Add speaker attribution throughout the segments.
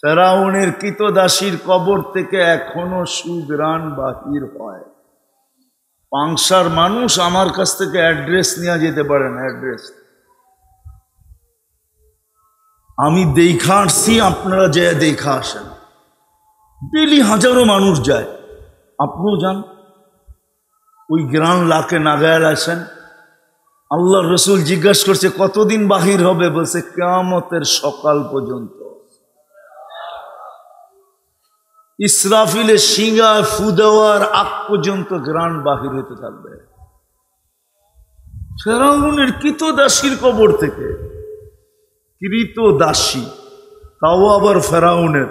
Speaker 1: ফেরাউনের কৃতদাসীর কবর থেকে এখনো সুঘ্রাণ বাহির হয়। পাংশার মানুষ আমার কাছ থেকে অ্যাড্রেস নিয়ে যেতে পারেন, অ্যাড্রেস আমি দেখা আসছি, আপনারা যে দেখা আসেন। ডেলি হাজারো মানুষ যায়, আপনিও যান। ওই গ্রান লাকে নাগায়াল আসেন। আল্লাহ রসুল জিজ্ঞাসা করছে কতদিন বাহির হবে, বলছে কিয়ামতের সকাল পর্যন্ত। ইসরাফিলের শিঙা ফু দেওয়ার আগ পর্যন্ত গ্রান বাহির হতে থাকবে। ফেরাউনের কৃতদাসীর কবর থেকে, কৃতদাসী, তাও আবার ফেরাউনের।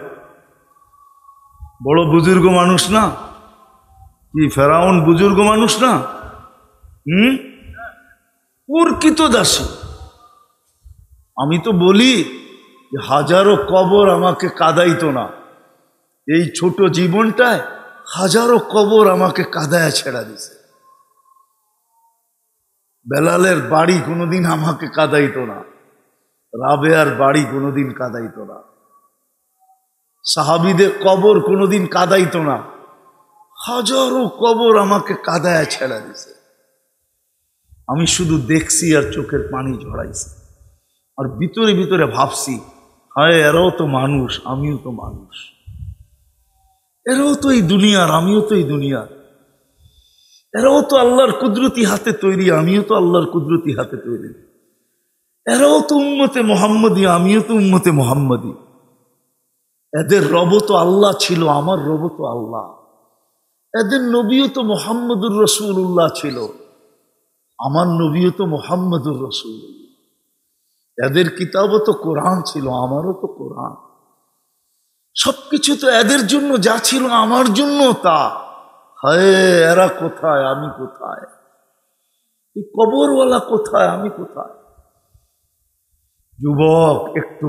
Speaker 1: বড় বুজুর্গ মানুষ না কি ফেরাউন? বুজুর্গ মানুষ না? ওর কৃতদাসী। আমি তো বলি হাজারো কবর আমাকে কাদাইতো না, এই ছোট জীবনটায় হাজারো কবর আমাকে কাদায় ছেড়া দিছে। বেলালের বাড়ি কোনোদিন আমাকে কাদাইতো না, রাবেয়ার বাড়ি কোনোদিন কাদাইতো না, সাহাবীদের কবর কোনোদিন কাদাইতো না। হাজারো কবর আমাকে কাদায় ছেড়া দিছে। আমি শুধু দেখছি আর চোখের পানি ঝরাইছি, আর ভিতরে ভিতরে ভাবছি, হায় এরাও তো মানুষ, আমিও তো মানুষ। এরাও তো এই দুনিয়ার, আমিও তো এই দুনিয়ার। এরাও তো আল্লাহর কুদরতি হাতে তৈরি, আমিও তো আল্লাহর কুদরতি হাতে তৈরি। এরাও তো উম্মতে মুহাম্মদী, আমিও তো উম্মতে মুহাম্মদী। এদের রব তো আল্লাহ ছিল, আমার রব তো আল্লাহ। এদের নবীও তো মুহাম্মদুর রাসূলুল্লাহ ছিল, আমার নবীও তো মুহাম্মদুর রাসূলুল্লাহ। এদের কিতাবও তো কোরআন ছিল, আমারও তো কোরআন। সবকিছু তো এদের জন্য যা ছিল আমার জন্য তা। হায় এরা কোথায়, আমি কোথায়? এই কবরওয়ালা কোথায়, আমি কোথায়? যুবক, একটু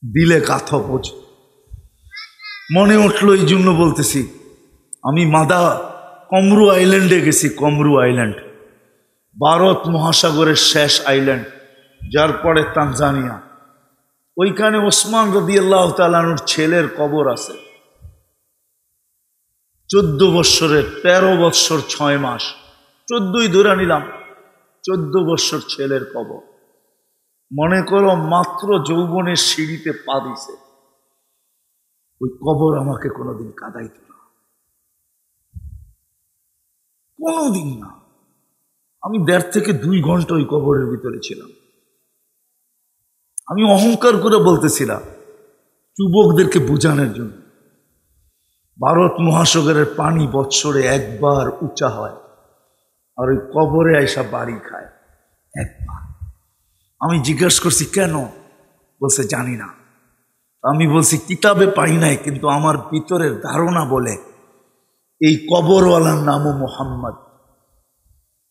Speaker 1: দিলে কাথা বোঝ। মনে উঠলো এই জন্য বলতেছি। আমি কমরু আইল্যান্ডে গেছি। কমরু আইল্যান্ড ভারত মহাসাগরের শেষ আইল্যান্ড, যার পরে তানজানিয়া। ওইখানে ওসমান রাদিয়াল্লাহু তাআলা আনহুর ছেলের কবর আছে। 14 বৎসরের, 13 বৎসর 6 মাস, 14ই ধরে নিলাম, 14 বৎসর ছেলের কবর। মনে করো মাত্র যৌবনের সিঁড়িতে পা দিছে। ওই কবর আমাকে কোনোদিন কাঁদাইত না, কোনোদিন না। আমি 1.5 থেকে 2 ঘন্টা ওই কবরের ভিতরে ছিলাম। আমি অহংকার করে বলতেছিলাম, যুবকদেরকে বোঝানোর জন্য। ভারত মহাসাগরের পানি বৎসরে একবার উঁচা হয়, আর ওই কবরে আইসা বাড়ি খায় একবার। আমি জিজ্ঞাসা করছি কেন? বলছে জানি না। আমি বলছি কিতাবে পাই নাই, কিন্তু আমার ভিতরের ধারণা বলে এই কবরওয়ালার নামও মোহাম্মদ।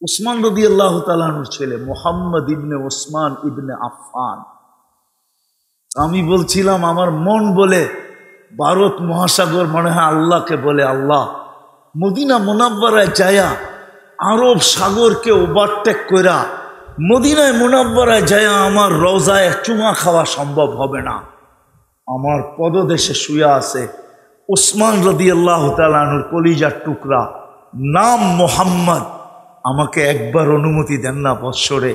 Speaker 1: উসমান রাদিয়াল্লাহু তাআলা আনহুর ছেলে মুহাম্মদ ইবনে ওসমান ইবনে আফফান। আমি বলছিলাম আমার মন বলে ভারত মহাসাগর মনে হয় আল্লাহকে বলে, আল্লাহ মদিনা মুনাব্বারায় যায়া আরব সাগরকে ওভারটেক কইরা মদিনায় মুনাব্বারায় যায়া আমার রওজায় চুমা খাওয়া সম্ভব হবে না। আমার পদদেশে শুয়ে আছে উসমান রাদিয়াল্লাহু তাআলা আনহুর কলিজার টুকরা, নাম মোহাম্মদ। আমাকে একবার অনুমতি দেন না বৎসরে,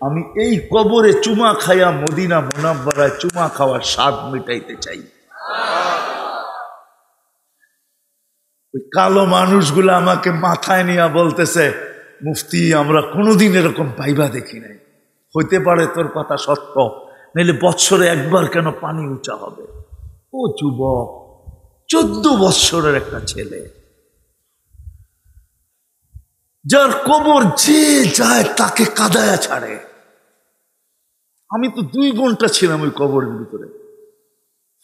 Speaker 1: আমি এই কবরে চুমা খাইয়া মদিনা মুনাব্বারায় চুমা খাওয়ার স্বাদ মিটাইতে চাই। ওই কালো মানুষগুলো আমাকে মাথায় নিয়ে বলতেছে, মুফতি আমরা কোনোদিন এরকম পাইবা দেখি নাই। হইতে পারে তোর কথা সত্য, নাইলে বৎসরে একবার কেন পানি উঁচা হবে? ও যুবক, 14 বৎসরের একটা ছেলে, যার কবর যে যায় তাকে কাদায়া ছাড়ে। আমি তো 2 ঘন্টা ছিলাম ওই কবরের ভিতরে।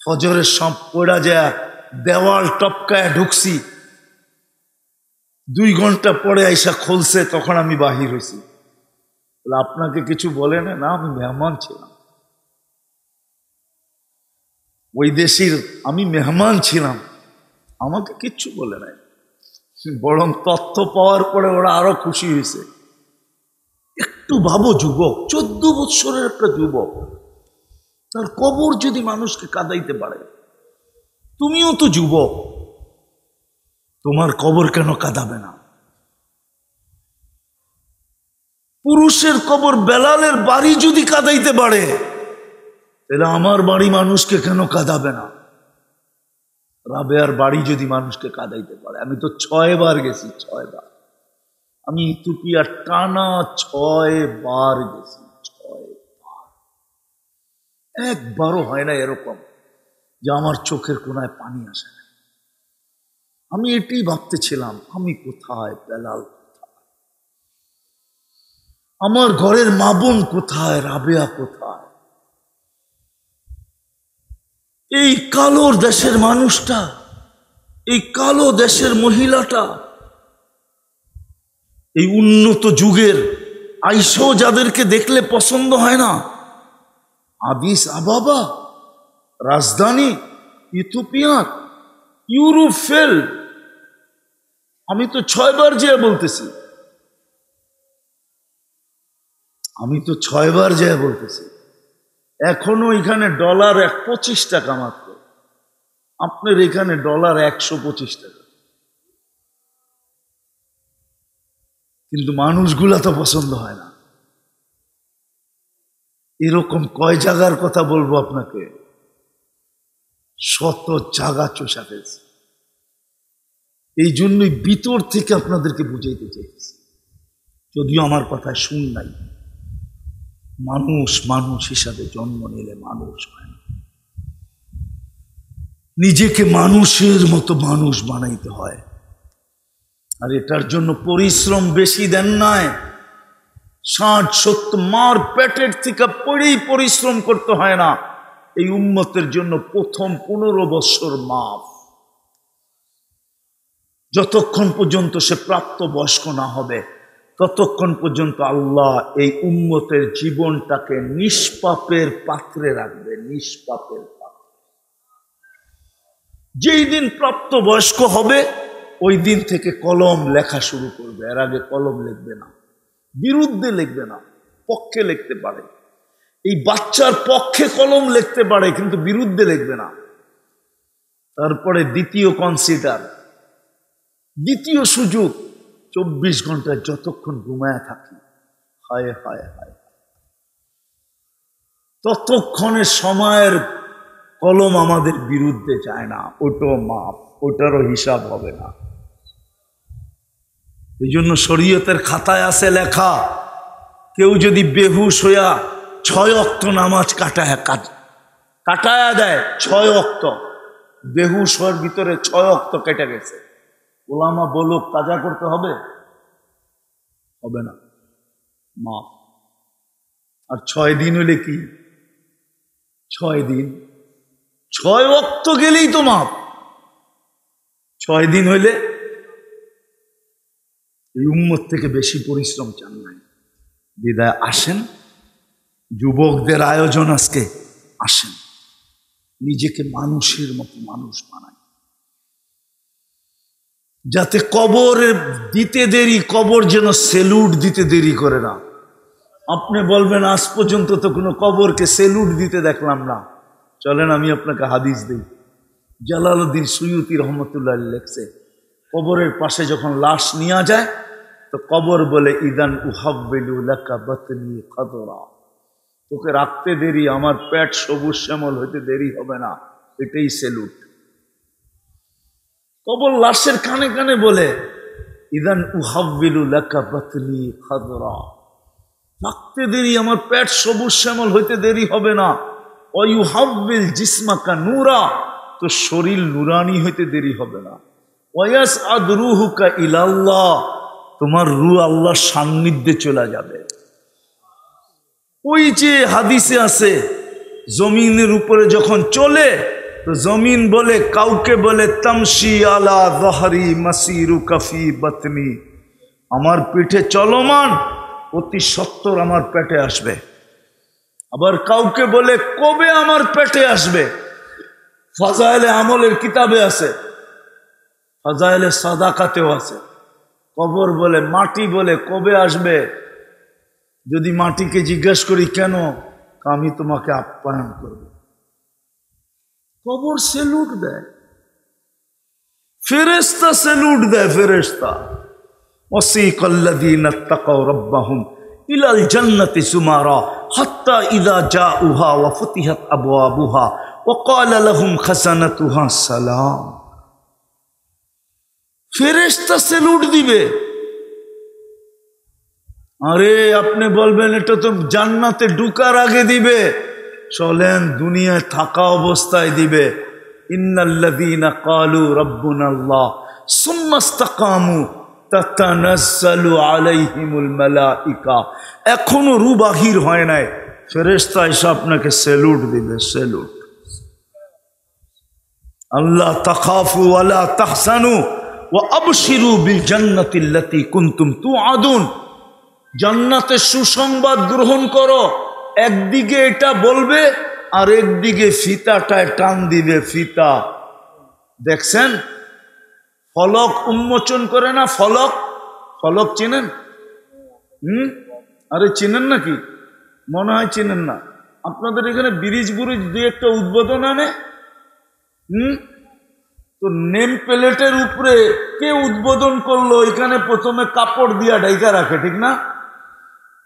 Speaker 1: ফজরের সব পড়া যায়, দেওয়াল টপকায় ঢুকছি। 2 ঘন্টা পরে আইসা খুলছে, তখন আমি বাহির হয়েছি। আপনাকে কিছু বলে না? না, আমি মেহমান ছিলাম ওই দেশের, আমি মেহমান ছিলাম, আমাকে কিচ্ছু বলে নাই। বরং তথ্য পাওয়ার পরে ওরা আরো খুশি হয়েছে। একটু ভাবো যুবক, 14 বৎসরের একটা যুবক, তার কবর যদি মানুষকে কাঁদাইতে পারে, তুমিও তো যুবক, তোমার কবর কেন কাঁদাবে না? পুরুষের কবর বেলালের বাড়ি যদি কাঁদাইতে পারে, তাহলে আমার বাড়ি মানুষকে কেন কাঁদাবে না? রাবেয়ার বাড়ি যদি মানুষকে কাঁদাইতে পারে, আমি তো 6 বার গেছি, 6 বার। আমি ইথিওপিয়া টানা 6 বার গেছি, 6 বার। একবারও হয় না এরকম যে আমার চোখের কোনায় পানি আসে না। আমি এটাই ভাবতেছিলাম, আমি কোথায়, বেলাল কোথায়, আমার ঘরের মা বোন কোথায়, রাবেয়া কোথায়? এই কালো দেশের মানুষটা, এই কালো দেশের মহিলাটা, এই উন্নত যুগের আইসো যাদেরকে দেখলে পছন্দ হয় না, আদিস আবাবা রাজধানী ইথিওপিয়ার, ইউরোপ ফেল। আমি তো 6 বার যেয়ে বলতেছি, আমি তো 6 বার যেয়ে বলতেছি। এখনো এখানে ডলার 25 টাকা মাত্র, আপনার এখানে ডলার 125 টাকা। কিন্তু মানুষগুলা তো পছন্দ হয় না। এরকম কয় জায়গার কথা বলবো আপনাকে, শত জায়গা চষা ফেলছে। এই জন্যই ভিতর থেকে আপনাদেরকে বুঝাইতে চাইছি, যদিও আমার কথা শুন নাই। মানুষ মানুষ হিসাবে জন্ম নিলে মানুষ হয় না, নিজেকে মানুষের মতো মানুষ বানাইতে হয়। আর এটার জন্য পরিশ্রম বেশি দেন নাই, 60-70 মার পেটের থেকে পড়েই পরিশ্রম করতে হয় না। এই উম্মতের জন্য প্রথম 15 বছর মাফ, যতক্ষণ পর্যন্ত সে প্রাপ্ত বয়স্ক না হবে ততক্ষণ পর্যন্ত আল্লাহ এই উম্মতের জীবনটাকে নিষ্পাপের পাত্রে রাখবে, নিষ্পাপের পাত্রে। যেই দিন প্রাপ্ত বয়স্ক হবে ওই দিন থেকে কলম লেখা শুরু করবে। এর আগে কলম লিখবে না, বিরুদ্ধে লিখবে না, পক্ষে লিখতে পারে। এই বাচ্চার পক্ষে কলম লিখতে পারে কিন্তু বিরুদ্ধে লিখবে না। তারপরে দ্বিতীয় কনসিডার, দ্বিতীয় সুযোগ, 24 ঘন্টায় যতক্ষণ ঘুমায় থাকি, হায় হায় হায়, ততক্ষণের সময়ের কলম আমাদের বিরুদ্ধে যায় না, ওটাও মাপ, ওটারও হিসাব হবে না। এই জন্য শরীয়তের খাতায় আছে লেখা, কেউ যদি বেহুশ হইয়া 6 ওয়াক্ত নামাজ কাটায়া দেয়, 6 ওয়াক্ত বেহুশ হওয়ার ভিতরে 6 ওয়াক্ত কেটে গেছে, ওলামা বলুক কাজা করতে হবে? হবে না, মাফ। আর 6 দিন হইলে কি? 6 দিন, 6 ওয়াক্ত গেলেই তো মাফ। 6 দিন হইলে এই উম্মত থেকে বেশি পরিশ্রম চান নাই। বিদায় আসেন, যুবকদের আয়োজন আজকে, আসেন নিজেকে মানুষের মতো মানুষ বানাই, যাতে কবর দিতে দেরি, কবর যেন সেলুট দিতে দেরি করে না। আপনি বলবেন আজ পর্যন্ত তো কোনো কবরকে সেলুট দিতে দেখলাম না। চলেন আমি আপনাকে হাদিস দিই। জালালউদ্দিন সুয়ুতি রহমতুল্লাহ লেখছে, কবরের পাশে যখন লাশ নিয়ে যায় তো কবর বলে, ইদান উহাব্বিলু লাকা বাতনি কদরা, তোকে রাখতে দেরি, আমার পেট সবুজ শ্যামল হইতে দেরি হবে না, এটাই সেলুট। কবর লাশের কানে কানে বলে, ইদান উহাব্বিলু লাকা বাতনি কদরা, রাখতে দেরি, আমার পেট সবুজ শ্যামল হইতে দেরি হবে না। ওয়ায়ুহাব্বিল জিসমাকা নূরা, তো শরীর নুরানি হইতে দেরি হবে না। ওয়ায়াসআদ রূহুকা ইলাল্লাহ, তোমার রূহ আল্লাহর সান্নিধ্যে চলে যাবে। ওই যে হাদিসে আছে, জমিনের উপরে যখন চলে তো জমিন বলে, কাউকে বলে তামশি আলা যাহরি মাসিরুকা ফি বাতনি, আমার পিঠে চলমান, অতি সত্বর আমার পেটে আসবে। আবার কাউকে বলে কবে আমার পেটে আসবে, ফাজাইলে আমলের কিতাবে আছে, ফাজাইলে সাদাকাতেও আছে। কবর বলে, মাটি বলে কবে আসবে। যদি মাটিকে জিজ্ঞেস করি কেন, আমি তোমাকে আপ্যায়ন করব। কবর সেলুট দেয়, ফেরেশতা সেলুট দেয়, ফেরেশতা। ওয়াসিকাল্লাযীনা তাকাউ রাব্বাহুম ইলাল জান্নাতি যুমারা হাত্তা ইযা জাউহা ওয়া ফুতিহাত আবওয়াবুহা ওয়া ক্বালা লাহুম খাযানাতুহা সালাম। ফেরেশতা সেলুট দিবে। আরে আপনি বলবেন এটা তো জান্নাতে ঢুকার আগে দিবে, চলেন দুনিয়ায় থাকা অবস্থায় দিবে। ইন্নাল্লাযীনা ক্বালু রাব্বুনাল্লাহ সুম্মা ইসতাকামু তাতানাজ্জালু আলাইহিমুল মালাইকা। এখনো রূহ বাহির হয় নাই, ফেরেশতা এসে আপনাকে সেলুট দিবে, সেলুট। আল্লাহ তাখাফু ওয়ালা তাহসানু ওয়া আবশিরু বিল জান্নাতিল্লাতী কুনতুম তুআদুন। জান্নাতের সুসংবাদ গ্রহণ করো। একদিকে এটা বলবে আর একদিকে ফিতাটায় টান দিবে, ফিতা। দেখছেন ফলক উন্মোচন করে না, ফলক, ফলক চেনেন? আরে চেনেন নাকি? মনে হয় চেনেন না। আপনাদের এখানে ব্রিজ ব্রিজ দিয়ে একটা উদ্বোধন আনে, তো নেম প্লেটের উপরে কে উদ্বোধন করলো, এখানে প্রথমে কাপড় দিয়া ঢাইকা রাখে, ঠিক না?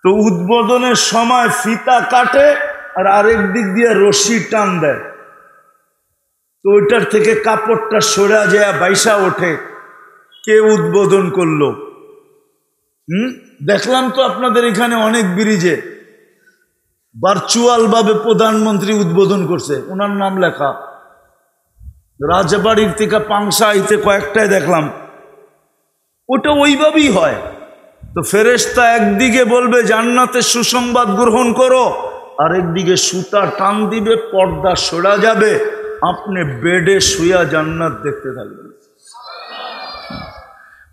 Speaker 1: তো উদ্বোধনের সময় ফিতা কাটে আর আরেক দিক দিয়ে রশি টান দেয়, তো ওইটার থেকে কাপড়টা সরা যায়, বাইসা ওঠে কে উদ্বোধন করলো। দেখলাম তো আপনাদের এখানে অনেক ব্রিজে ভার্চুয়াল ভাবে প্রধানমন্ত্রী উদ্বোধন করছে, ওনার নাম লেখা। রাজবাড়ির থেকে পাংশাইতে কয়েকটায় দেখলাম, ওটা ওইভাবেই হয়। তো ফেরেশতা একদিকে বলবে জান্নাতের সুসংবাদ গ্রহণ করো, আর একদিকে সুতা টান দিবে, পর্দা সরা যাবে, আপনি বেডে শুয়া জান্নাত দেখতে থাকবেন।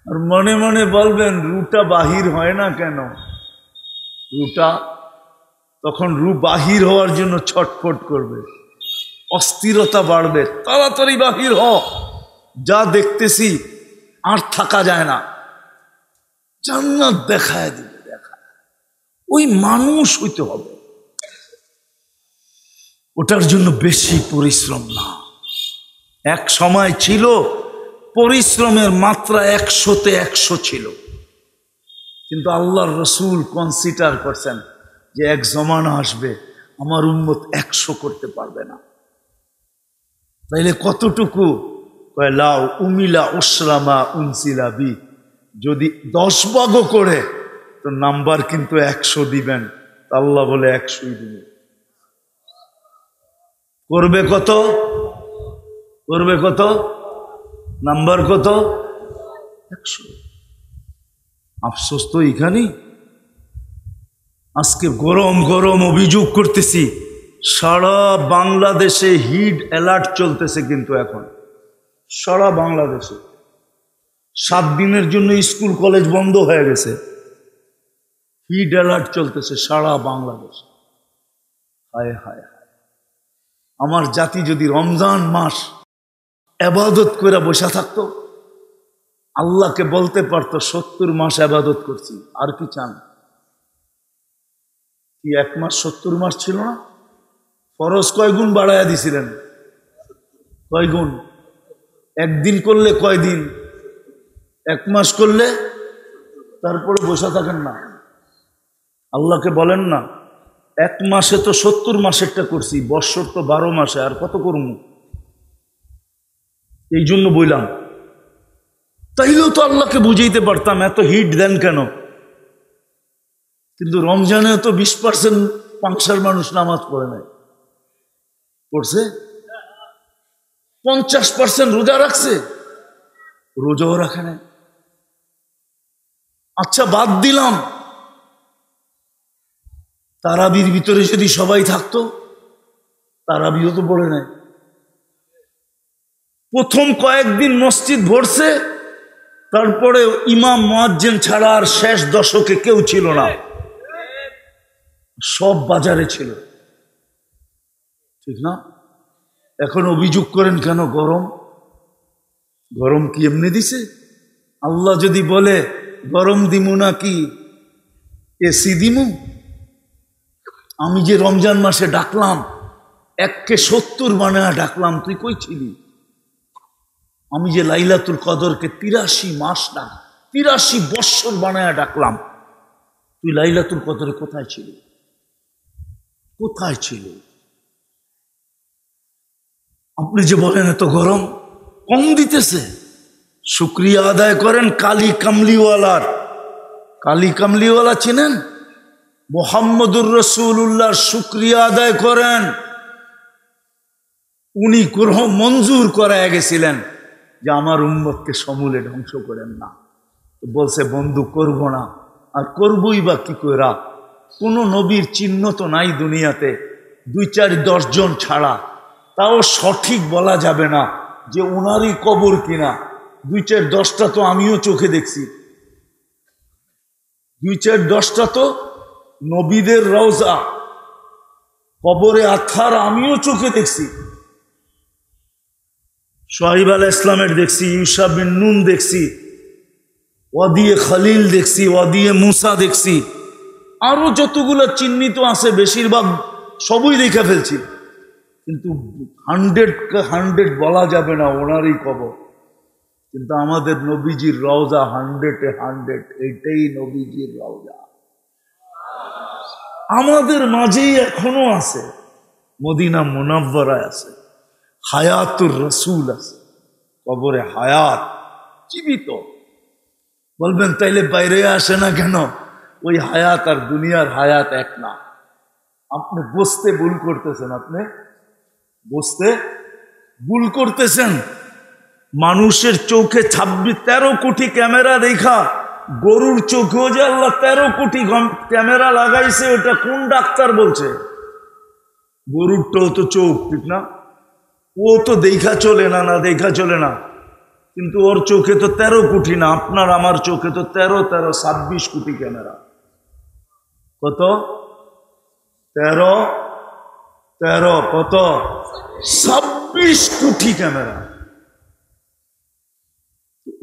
Speaker 1: আর মনে মনে বলবেন রুটা বাহির হয় না কেন? রুটা তখন রু বাহির হওয়ার জন্য ছটফট করবে, অস্থিরতা বাড়বে, তাড়াতাড়ি বাহির হ, যা দেখতেছি আর থাকা যায় না, জান্নাত দেখায় দিবে, দেখা। ওই মানুষ হইতে হবে, ওটার জন্য বেশি পরিশ্রম না। এক সময় ছিল পরিশ্রমের মাত্রা 100-তে 100 ছিল, কিন্তু আল্লাহর রসুল কনসিডার করছেন যে এক জমানা আসবে আমার উম্মত 100 করতে পারবে না। তাইলে কতটুকু? লাউ উমিলা উসরামা উনসিলা বি, যদি 10 ভাগও করে তো নাম্বার কিন্তু 100 দিবেন। আল্লাহ বলে 100ই দিবেন। করবে কত? করবে কত? নাম্বার কত? 100। আফসোস তো এখানেই। আজকে গরম গরম অভিযোগ করতেছি, সারা বাংলাদেশে হিট অ্যালার্ট চলতেছে, কিন্তু এখন সারা বাংলাদেশে 7 দিনের জন্য স্কুল কলেজ বন্ধ হয়ে গেছে, হিট অ্যালার্ট চলতেছে সারা বাংলাদেশে। হায় হায় হায়, আমার জাতি যদি রমজান মাস ইবাদত করে বসে থাকতো, আল্লাহকে বলতে পারতো 70 মাস ইবাদত করছি, আর কি চান? কি 1 মাস 70 মাস ছিল না? ফরজ কয় গুণ বাড়াইয়া দিছিলেন? কয় গুণ? একদিন করলে কয় দিন? 1 মাস করলে, তারপরে বসে থাকেন না। আল্লাহকে বলেন না 1 মাসে তো 70 মাসেরটা করছি, বৎসর তো 12 মাসে, আর কত করবো? এই জন্য বললাম, তাইলেও তো আল্লাহকে বুঝাইতে পারতাম এত হিট দেন কেন? কিন্তু রমজানে তো 20% পাংশার মানুষ নামাজ পড়ে নাই, পড়ছে 50% রোজা রাখছে, রোজাও রাখে নাই। আচ্ছা বাদ দিলাম, তারাবির ভিতরে যদি সবাই থাকতো, তারাবিও তো পড়ে নাই। প্রথম কয়েকদিন মসজিদ ভরছে, তারপরে ইমাম মুয়াজ্জিন ছাড়া আর শেষ দশকে কেউ ছিল না, সব বাজারে ছিল, ঠিক না? এখন অভিযোগ করেন কেন? গরম। গরম কি এমনি দিছে? আল্লাহ যদি বলে গরম দিমু না কি এসি দিমু? আমি যে রমজান মাসে ডাকলাম, এককে 70 বানায়া ডাকলাম, তুই কই ছিলি? আমি যে লাইলাতুল কদরকে 83 মাস না 83 বৎসর বানায়া ডাকলাম, তুই লাইলাতুল কদরে কোথায় ছিলি? কোথায় ছিল? আপনি যে বলেন এত গরম কম দিতেছে, শুকরিয়া আদায় করেন কালী কামলিওয়ালার। কালী কামলিওয়ালা চিনেন? মুহাম্মদুর রাসূলুল্লাহর শুকরিয়া আদায় করেন। উনি গ্রহণ মঞ্জুর করায় গেছিলেন যে আমার উম্মতকে সমূলে ধ্বংস করেন না। বলছে বন্ধু করব না, আর করবই বা কি কইরা? কোনো নবীর চিহ্ন তো নাই দুনিয়াতে, 2-4-10 জন ছাড়া, তাও সঠিক বলা যাবে না যে ওনারই কবর কিনা। 2-4-10টা তো আমিও চোখে দেখছি, 2-4-10টা তো নবীদের রওজা কবরে আথার আমিও চোখে দেখছি। সোহাইব আলাইহিস সালামের দেখছি, ইউসা বিন নুন দেখছি, ওয়াদিয়ে খলিল দেখছি, ওয়াদিয়ে মুসা দেখছি, আরো যতগুলো চিহ্নিত আছে বেশিরভাগ সবই দেখে ফেলছি। কিন্তু 100 বলা যাবে না ওনারই কবর। কিন্তু আমাদের নবীজির রওজা 100-100, এটাই নবীজির রওজা আমাদের মাঝেই এখনো আছে। মদিনা মুনাব্বরায় আছে, হায়াতুর রসুল আছে, কবরে হায়াত জীবিত। বলবেন তাইলে বাইরে আসে না কেন? ওই হায়াত আর দুনিয়ার হায়াত এক না। আপনি বুঝতে ভুল করতেছেন, আপনি বুঝতে ভুল করতেছেন। মানুষের চোখে 13 কোটি ক্যামেরা দেখা, গরুর চোখেও যে আল্লাহ 13 কোটি ক্যামেরা লাগাইছে, ওটা কোন ডাক্তার বলছে? গরুরটাও তো চোখ, ঠিক না? ও তো দেখা চলে না, না দেখা চলে না, কিন্তু ওর চোখে তো 13 কোটি না। আপনার আমার চোখে তো 26 কোটি ক্যামেরা। কত? 13 কত? 26 কোটি ক্যামেরা।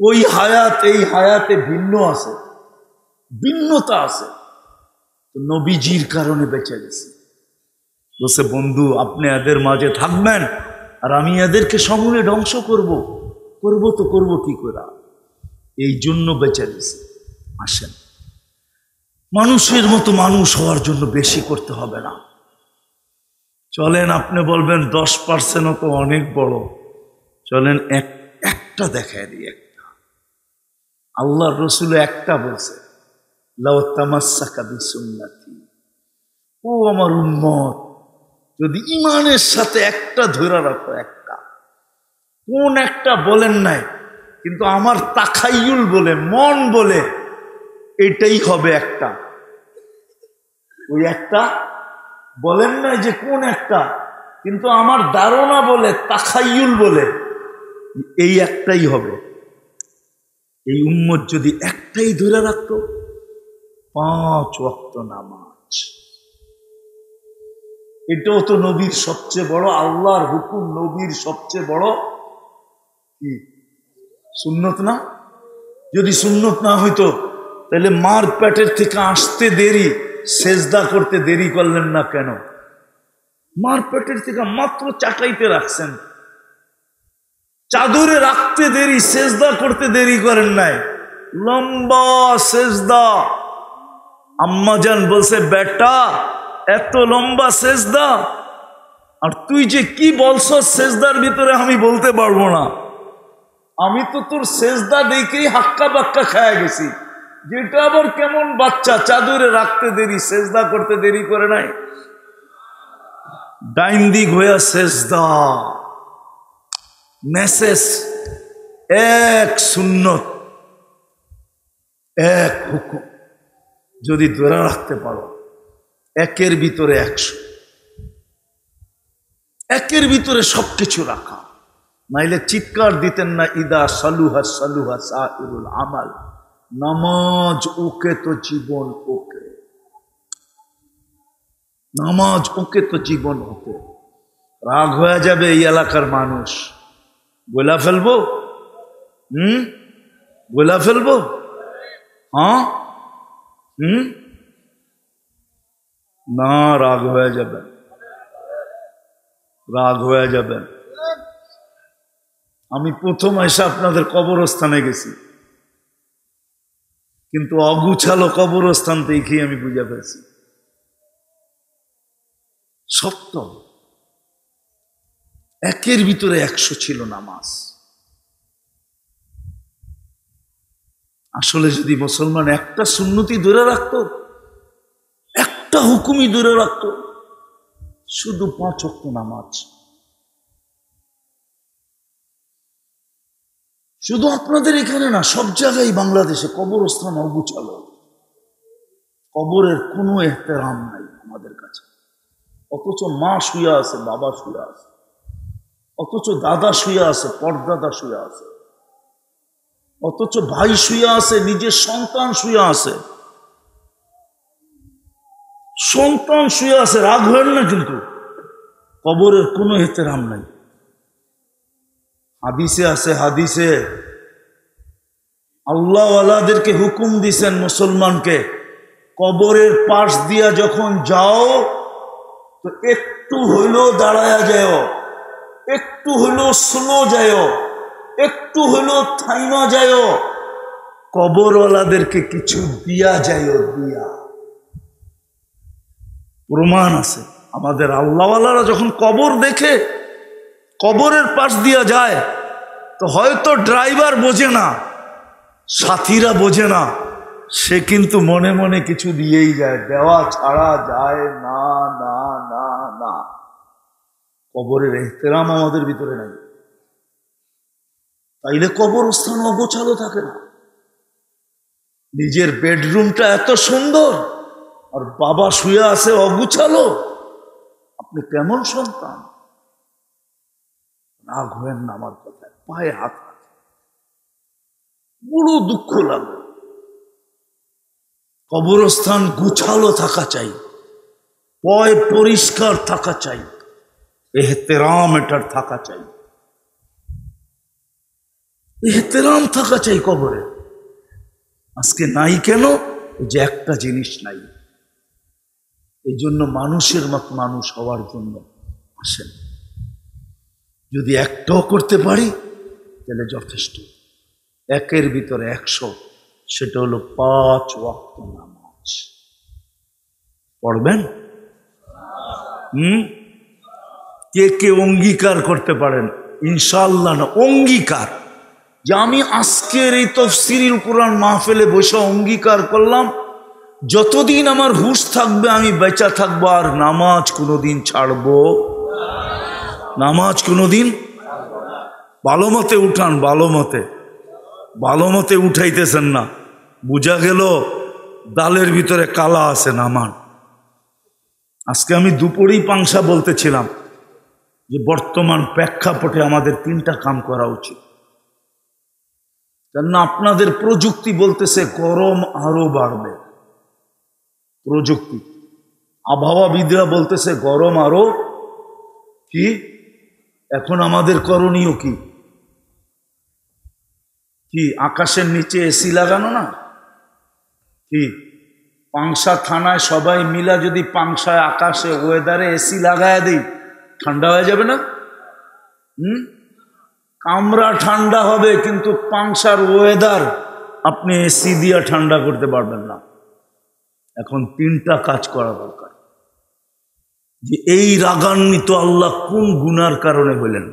Speaker 1: ওই হায়াত এই হায়াতে ভিন্ন আছে, ভিন্নতা আছে। নবীজির কারণে বেঁচে গেছে। বলছে বন্ধু আপনি এদের মাঝে থাকবেন আর আমি এদেরকে সমূলে ধ্বংস করব তো করব কি করে? এই জন্য বেঁচে গেছে। আসেন, মানুষের মতো মানুষ হওয়ার জন্য বেশি করতে হবে না। চলেন, আপনি বলবেন 10% তো অনেক বড়, চলেন একটা দেখায় দিই। একটা আল্লাহর রসুল একটা বলছে, লাউ তামাসসাকা বিসুন্নতি, ও আমার উম্মত যদি ইমানের সাথে একটা ধরে রাখো, একটা কোন একটা বলেন নাই, কিন্তু আমার তাখাইয়ুল বলে, মন বলে এটাই হবে একটা। ওই একটা বলেন নাই যে কোন একটা, কিন্তু আমার ধারণা বলে, তাখাইয়ুল বলে এই একটাই হবে। এই উম্মত যদি একটাই ধরে রাখতো, 5 ওয়াক্ত নামাজ, এটাও তো নবীর সবচেয়ে বড়, আল্লাহর হুকুম নবীর সবচেয়ে বড় কি সুন্নত না? যদি সুন্নত না হইতো তাহলে মার পেটের থেকে আসতে দেরি, সেজদা করতে দেরি করলেন না কেন? মার পেটের থেকে মাত্র চাটাইতে রাখছেন, চাদরে রাখতে দেরি, সেজদা করতে দেরি করেন নাই, লম্বা সেজদা। আম্মাজান বলছে বেটা এত লম্বা সেজদা, আর তুই যে কি বলছো সেজদার ভিতরে আমি বলতে পারবো না। আমি তো তোর সেজদা দেখেই হাক্কা বাক্কা খায়া গেছি, যেটা আবার কেমন বাচ্চা, চাদরে রাখতে দেরি, সেজদা করতে দেরি করে নাই। ডাইন দিক হইয়া সেজদা, মেসেজ এক, সুন্নত এক, হুকুম যদি ধরে রাখতে পারো, একের ভিতরে 100, একের ভিতরে সবকিছু রাখা, নাইলে চিৎকার দিতেন না, ইদা সালুহা সালুহা সাইরুল আমাল, নামাজ ওকে তো জীবন ওকে, নামাজ ওকে তো জীবন ওকে। রাগ হয়ে যাবে এই এলাকার মানুষ, গোলা ফেলবো, গোলা ফেলবো, হ্যাঁ না, রাগ হয়ে যাবে। রাগ হয়ে যাবেন। আমি প্রথম এসে আপনাদের কবরস্থানে গেছি, কিন্তু অগুছালো কবরস্থান দেখি আমি বুঝে পেয়েছি সত্য। একের ভিতরে 100 ছিল নামাজ। আসলে যদি মুসলমান একটা সুন্নতি ধরে রাখতো, একটা হুকুমই ধরে রাখতো, শুধু 5 ওয়াক্ত নামাজ, শুধু আপনাদের এখানে না, সব জায়গায় বাংলাদেশে কবরস্থান অগুছালো। কবরের কোনো এহতেরাম নাই আমাদের কাছে। অথচ মা শুয়ে আছে, বাবা শুয়ে আছে, অথচ দাদা শুয়ে আছে, পরদাদা শুয়ে আছে, অথচ ভাই শুয়ে আছে, নিজের সন্তান শুয়ে আছে, সন্তান শুয়ে আছে। রাগ হয় না, কিন্তু কবরের কোনো এহতেরাম নাই। হাদিসে আছে, হাদিসে আল্লাহওয়ালাদেরকে হুকুম দিছেন মুসলমানকে, কবরের পাশ দিয়া যখন যাও তো একটু হইলেও দাঁড়ায়া যাও, একটু হইলেও স্লো যাও, একটু হইলেও থাইমা যাও, কবরওয়ালাদেরকে কিছু দিয়া যাও, দিয়া। প্রমাণ আছে। আমাদের আল্লাহওয়ালারা যখন কবর দেখে, কবরের পাশ দিয়া যায়, তো হয়তো ড্রাইভার বোঝে না, সাথীরা বোঝে না, সে কিন্তু মনে মনে কিছু দিয়েই যায়। দেওয়া ছাড়া যায় না, না, না, না। কবরের এহতেরাম আমাদের ভিতরে নাই, তাইলে কবরস্থান অগোছালো থাকে না। নিজের বেডরুমটা এত সুন্দর আর বাবা শুয়ে আছে অগুছালো, আপনি কেমন সন্তান? রাগ হবেন না আমার কথায়, পায়ে হাত রাখে, বড় দুঃখ লাগে। কবরস্থান গুছালো থাকা চাই, পয় পরিষ্কার থাকা চাই, এহতেরাম এটার থাকা চাই, এহতেরাম থাকা চাই কবরে। আজকে নাই কেন? যে একটা জিনিস নাই। এই জন্য মানুষের মত মানুষ হওয়ার জন্য আসেন। যদি একটাও করতে পারি তাহলে যথেষ্ট। একের ভিতরে 100, সেটা হলো 5 ওয়াক্ত নামাজ। পড়বেন? কে কে অঙ্গীকার করতে পারেন? ইনশাআল্লাহ না, অঙ্গীকার যে আমি আজকের এই তাফসীরুল কুরআন মাহফিলে বসে অঙ্গীকার করলাম, যতদিন আমার হুঁশ থাকবে আমি বেঁচে থাকবো, আর নামাজ কোনোদিন ছাড়বো, নামাজ কোনোদিন। ভালো মতে উঠান, ভালো মতে, ভালো মতে উঠাইতেছেন না, বুঝা গেল ডালের ভিতরে কালা আছে, নামান। আজকে আমি দুপুরেই পাংশা বলতেছিলাম যে বর্তমান প্রেক্ষাপটে আমাদের 3টা কাম করা উচিত। কেননা আপনাদের প্রযুক্তি বলতেছে গরম আরো বাড়বে, প্রযুক্তি। আবহাওয়াবিদরা বলতেছে গরম আরো কি। এখন আমাদের করণীয় কি? কি আকাশের নিচে এসি লাগানো না? কি পাংশা থানায় সবাই মিলা যদি পাংশায় আকাশে ওয়েদারে এসি লাগায় দেই, ঠান্ডা হয়ে যাবে না? কামরা ঠান্ডা হবে, কিন্তু পাংশার ওয়েদার আপনি এসি দিয়া ঠান্ডা করতে পারবেন না। এখন 3টা কাজ করা দরকার। যে এই রাগান্বিত আল্লাহ কোন গুনার কারণে হলেন?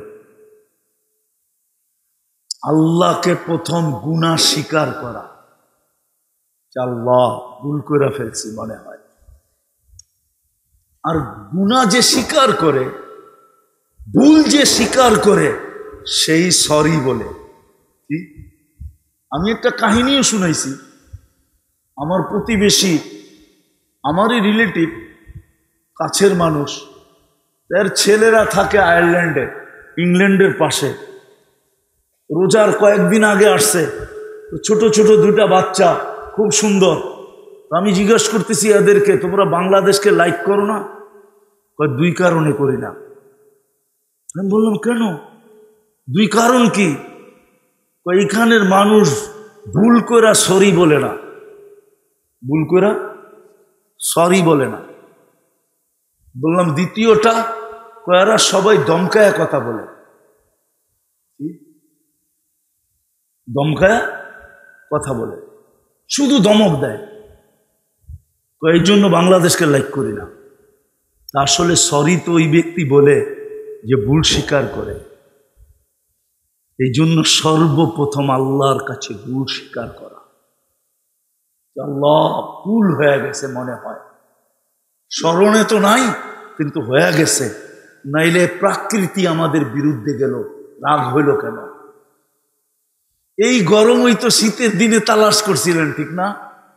Speaker 1: আল্লাহকে প্রথম গুনাহ স্বীকার করা, আল্লাহ ভুল করে ফেলছি মনে হয়। আর গুনাহ যে স্বীকার করে, ভুল যে স্বীকার করে, সেই সরি বলে। কি আমি একটা কাহিনীও শুনাইছি। আমার প্রতিবেশী, আমারই রিলেটিভ, কাছের মানুষ, তার ছেলেরা থাকে আয়ারল্যান্ডে, ইংল্যান্ডের পাশে। রোজার কয়েকদিন আগে আসছে, ছোট ছোট 2টা বাচ্চা, খুব সুন্দর। আমি জিজ্ঞেস করতেছি এদেরকে, তোমরা বাংলাদেশকে লাইক করো না? 2 কারণে করি না। আমি বললাম কেন? 2 কারণ কি? এইখানের মানুষ ভুল করে সরি বলে না, ভুল করে সরি বলে না। বললাম দ্বিতীয়টা, এরা সবাই দমকায়া কথা বলে, দমকায়া কথা বলে, শুধু দমক দেয়। এই জন্য বাংলাদেশকে লাইক করি না। আসলে সরি তো ওই ব্যক্তি বলে যে ভুল স্বীকার করে। এই জন্য সর্বপ্রথম আল্লাহর কাছে ভুল স্বীকার করা। আল্লাহ ভুল হয়ে গেছে মনে হয়, স্মরণে তো নাই কিন্তু হয়ে গেছে, নাইলে প্রকৃতি আমাদের বিরুদ্ধে গেল, রাগ হইল কেন? এই গরমই তো শীতের দিনে তালাশ করছিলেন, ঠিক না?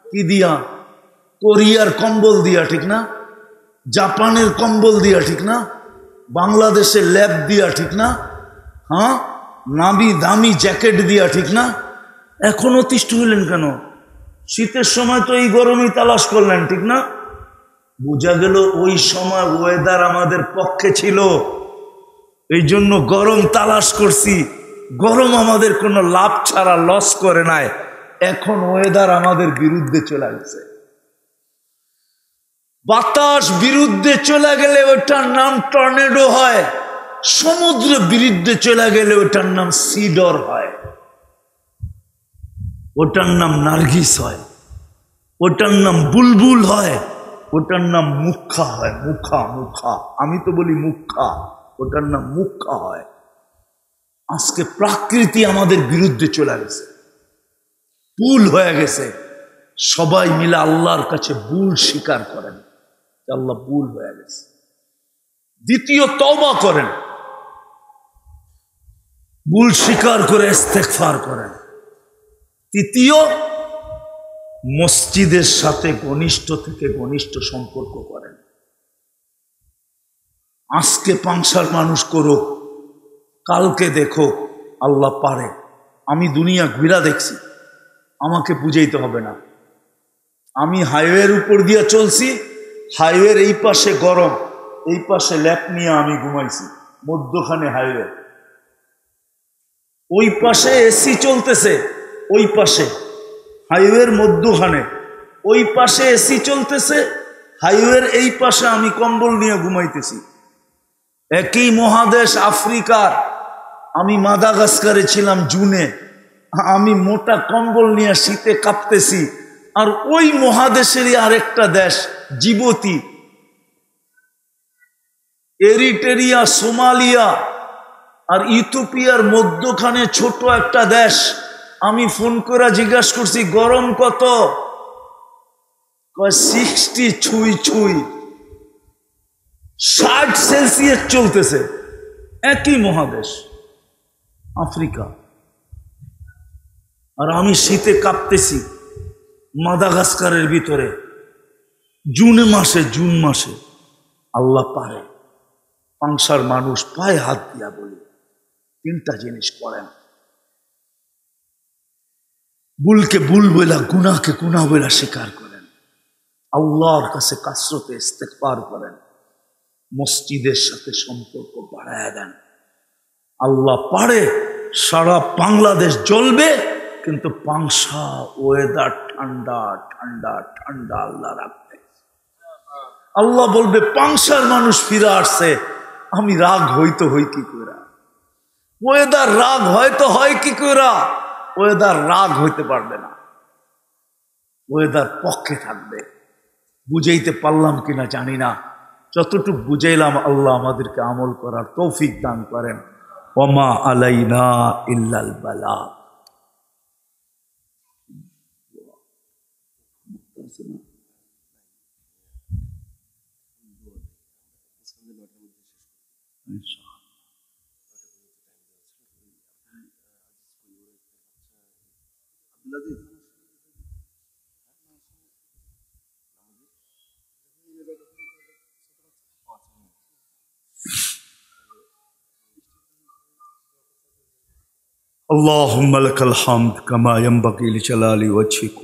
Speaker 1: কি দিয়া? কোরিয়ার কম্বল দিয়া, ঠিক না? জাপানের কম্বল দিয়া, ঠিক না? বাংলাদেশের ল্যাব দিয়া, ঠিক না? হ্যাঁ, নামি দামি জ্যাকেট দিয়া, ঠিক না? এখন অতিষ্ঠ হইলেন কেন? শীতের সময় তো এই গরমই তালাশ করলেন, ঠিক না? বোঝা গেল ওই সময় ওয়েদার আমাদের পক্ষে ছিল, এই জন্য গরম তালাশ করছি। গরম আমাদের কোনো লাভ ছাড়া লস করে নাই। এখন ওয়েদার আমাদের বিরুদ্ধে চলে গেছে। বাতাস বিরুদ্ধে চলে গেলে ওটার নাম টর্নেডো হয়, সমুদ্র বিরুদ্ধে চলে গেলে ওটার নাম সিডর হয়, ওটার নাম নার্গিস হয়, ওটার নাম বুলবুল হয়, ওটার নাম মুখা হয়। মুখা, মুখা, আমি তো বলি মুখা, ওটার নাম মুখা হয়। আজকে প্রকৃতি আমাদের বিরুদ্ধে চলে গেছে, ভুল হয়ে গেছে। সবাই মিলে আল্লাহর কাছে ভুল স্বীকার করেন, আল্লাহ ভুল হয়ে গেছে। দ্বিতীয়, তওবা করেন, ভুল স্বীকার করে ইস্তেগফার করেন। তৃতীয়, মসজিদের সাথে ঘনিষ্ঠ থেকে ঘনিষ্ঠ সম্পর্ক করেন। আজকে পাংশার মানুষ করো, কালকে দেখো আল্লাহ পারে। আমি দুনিয়া ঘুরা দেখছি, আমাকে বুঝাইতে হবে না। আমি হাইওয়ের উপর দিয়ে চলছি, হাইওয়ের এই পাশে গরম, এই পাশে ল্যাপ নিয়ে আমি ঘুমাইছি, মধ্যখানে হাইওয়ে। ওই পাশে এসি চলতেছে, ওই পাশে হাইওয়ের মধ্যখানে, ওই পাশে এসি চলতেছে, হাইওয়ের এই পাশে আমি কম্বল নিয়ে ঘুমাইতেছি। একই মহাদেশ আফ্রিকার, আমি মাদাগাস্কারে ছিলাম জুনে, আমি মোটা কম্বল নিয়ে শীতে কাঁপতেছি। আর ওই মহাদেশেরই আরেকটা দেশ জিবুতি, এরিট্রিয়া, সোমালিয়া আর ইথিওপিয়ার মধ্যখানে ছোট একটা দেশ। আমি ফোন করে জিজ্ঞাসা করছি গরম কত? 60 ছুঁই ছুঁই, 60 সেলসিয়াস চলতেছে। একই মহাদেশ আফ্রিকা, আর আমি শীতে কাঁপতেছি মাদাগাস্কারের ভিতরে জুন মাসে। আল্লাহ পারে। পাংশার মানুষ পায়ে হাত দিয়া বলি, তিনটা জিনিস করেন। ভুলকে ভুল বইলা, গুনাহকে গুনাহ বইলা স্বীকার করেন, আল্লাহর কাছে কাসরতে ইস্তেগফার করেন, মসজিদের সাথে সম্পর্ক বাড়ায় দেন। আল্লাহ পারে সারা বাংলাদেশ জ্বলবে, কিন্তু পাংশা ওয়েদার ঠান্ডা ঠান্ডা ঠান্ডা আল্লাহ রাখবে। আল্লাহ বলবে পাংশার মানুষ ফিরে আসছে, আমি রাগ হইতো হই কি করে? ওয়েদার রাগ হয়তো হয় কি করে? ওয়েদার রাগ হইতে পারবে না, ওয়েদার পক্ষে থাকবে। বুঝাইতে পারলাম কিনা জানি না, যতটুকু বুঝাইলাম আল্লাহ আমাদেরকে আমল করার তৌফিক দান করেন। ওমা আলাইনা ইল্লাল বালাগ। اللهم لك الحمد كما ينبغي لجلال وجهك